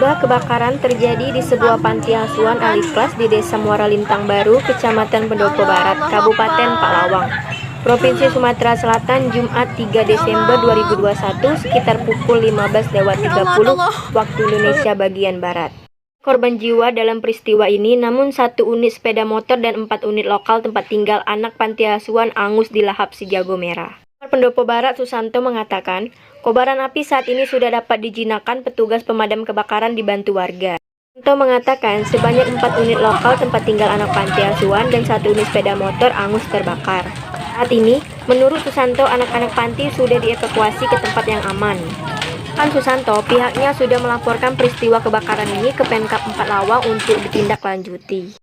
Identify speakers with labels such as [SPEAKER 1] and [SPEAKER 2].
[SPEAKER 1] Peristiwa kebakaran terjadi di sebuah panti asuhan Aliklas di Desa Muara Lintang Baru, Kecamatan Pendopo Barat, Kabupaten Palawang, Provinsi Sumatera Selatan, Jumat 3 Desember 2021 sekitar pukul 15.30 waktu Indonesia bagian Barat. Korban jiwa dalam peristiwa ini namun 1 unit sepeda motor dan 4 unit lokal tempat tinggal anak panti asuhan angus di lahap si jago merah. Pendopo Barat Susanto mengatakan, kobaran api saat ini sudah dapat dijinakan petugas pemadam kebakaran dibantu warga. Susanto mengatakan sebanyak 4 unit lokal tempat tinggal anak panti asuhan dan 1 unit sepeda motor angus terbakar. Saat ini, menurut Susanto, anak-anak panti sudah dievakuasi ke tempat yang aman. Susanto, pihaknya sudah melaporkan peristiwa kebakaran ini ke Pemkab 4 Lawang untuk ditindaklanjuti.